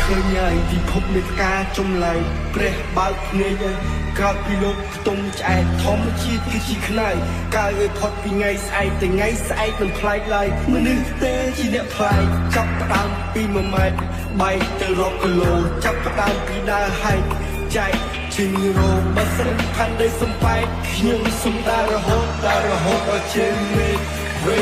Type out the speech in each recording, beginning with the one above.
ឃើញហើយពិភពនៃការចំឡាយព្រះបើកភ្នែកក្រោយពីលោកខ្ទង់ឆ្អែតធម្មជាតិគឺជាខ្នើយកាយឲ្យផុតពីថ្ងៃស្អែកតែថ្ងៃស្អែកមិនប្លែកឡើយមនុស្សទេជាអ្នកប្លែកចាប់ផ្ដើមពី1ម៉ែត្របែកទៅរាប់គីឡូចាប់ផ្ដើមពីដើរហែកចែកជាងរោបើសិនផាន់ដីសំបែកខ្ញុំសុំដើររហូតដល់ជាមេវេ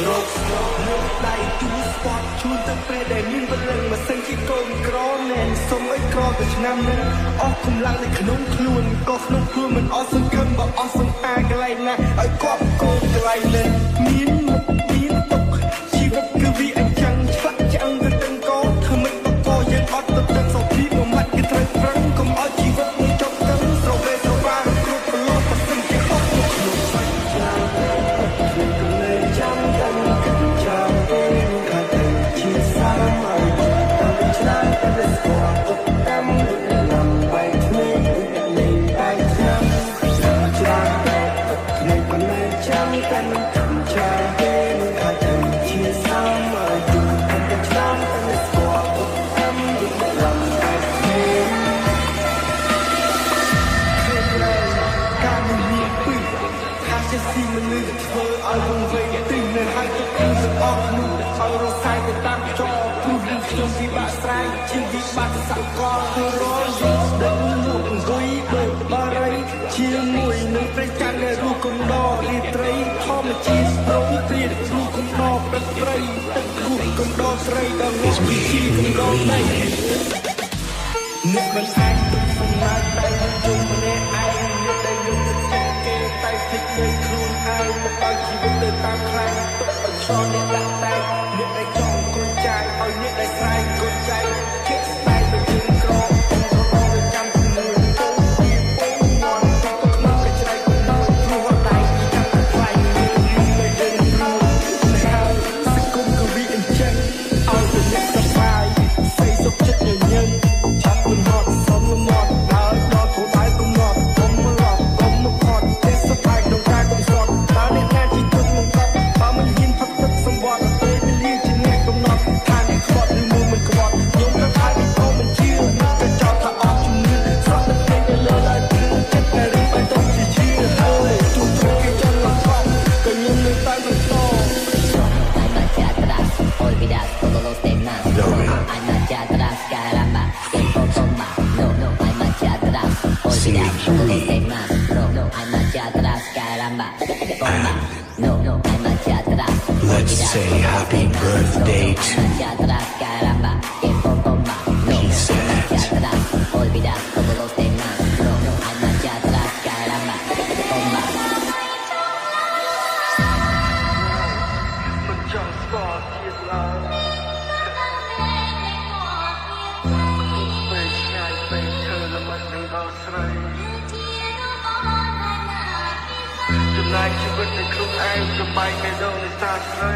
រកស្នូលដៃទូស្ពតជួនទៅពេលដែលមានបលឹងមកសិនជាកូនក្រណែនសុំឲ្យក្រទៅឆ្នាំនេះអស់កម្លាំងនៅក្នុងខ្លួនក៏ក្នុងខ្លួនមិនអស់សង្ឃឹមបើអស់សង្ហាកន្លែងណាឲ្យគាត់កូនកន្លែងនេះមានមុខមានទុកជីវិតគឺវាអញ្ចឹងឆ្លាក់ឆ្អឹងទៅទាំងកោធ្វើមិនបកកយើងអត់ទៅទឹកសុខភាពមួយម៉ាត់គឺត្រូវប្រឹងកុំឲ្យជីវិតនេះចប់ទៅស្រវេស្រវាគ្រប់ប្រឡោះបើសិនជាអស់ក្នុងសាច់ចាចាំតែគិតចាំពេលខាងទៅជាសាមឲ្យតាមឆ្នាំតែស្គាល់ទុកតាមលំបែកគ្នាលេងបែកឆ្នាំចាំតែគ្នាប៉ុណ្ណេះចាំតែចាំពេលខាងទៅជាសាមឲ្យតាមឆ្នាំតែស្គាល់ទុកតាមលំបែកគ្នាការមានពីថាជាស៊ីមនុស្សធ្វើឲ្យវង្វេងទីនៅហើយទៅគឺសអស់នោះឲ្យរសាយទៅតាមចោព្រោះខ្ញុំពិបាកស្រ័យជាវិបត្តិសកលទៅរយដឹងលោកអង្គុយដូចបារីជាមួយនឹងព្រះច័ន្ទនៃរូបកំដររាត្រីធម្មជាតិប្រងព្រាតរូបកំដរព្រឹកព្រៃទឹករូបកំដរស្រីដល់ងក់ពីជាកំដរដីអ្នកមិនអាចទុកសំណាក់តែជុំម្នាក់ឯងអ្នកដែលយកចិត្តគេតែតិចលើខ្លួនឯងមកឲ្យជីវិតទៅតាមខ្លាំងទុកឲ្យឆ្លងអ្នកដាក់តែអ្នកដែលចង់គុណចាយឲ្យអ្នកដែលស្រែកគុណចាយគេស្ដាយទៅជើងក្រងទៅចាំជំនឿទៅពីពងមន់ទៅក្នុងកញ្ច្រៃទៅដល់ព្រោះដៃចាំតែខ្លាញ់មានតែយើងខ្លួនហើយសង្គមក៏វាអញ្ចឹងឲ្យទៅអ្នកសប្បាយស្អីសុខចិត្តញញឹមចាប់មិនហត់សុំលំត់ហើយដល់គោលដៅកំណត់កុំមកឡប់កុំមកខត់ទេសប្បាយក្នុងការកំសត់តើអ្នកណាជាទុកមកកត់បើមិនហ៊ានផឹកទឹកសម្បត្តិពេលវេលាជាអ្នកកំណត់ថាអ្នកខ្វត់ឬមួយមិនខ្វត់ខ្ញុំទៅហើយក៏មិនជឿនឹងទៅចោទថាអត់ជំនឿស្រស់ទឹកពេកលើឡើយព្រឹងចិត្តតែរីបែបទៅជាជឿហើយទូទៅគេចង់មកកត់ក៏ខ្ញុំនៅតែបន្ត Hay marcha atrás, olvidar todos los temas. Hay marcha atrás, caramba, que poco más. No, hay marcha atrás, olvidar todos los temas. Hay marcha atrás, caramba, que poco más. No, hay marcha atrás. Let's say happy birthday to Hay marcha atrás, caramba, que poco más. Hay marcha atrás, olvidar todos los temas. Hay marcha atrás, caramba, que poco más. មិនចង់ស្គាល់ទៀតឡើយពេលឆ្ងាយពេលធ្វើល្មិតនឹងដល់ស្រីចំណាយជីវិតនៅខ្លួនឯងចំបែកមេដងនៃសាស្រី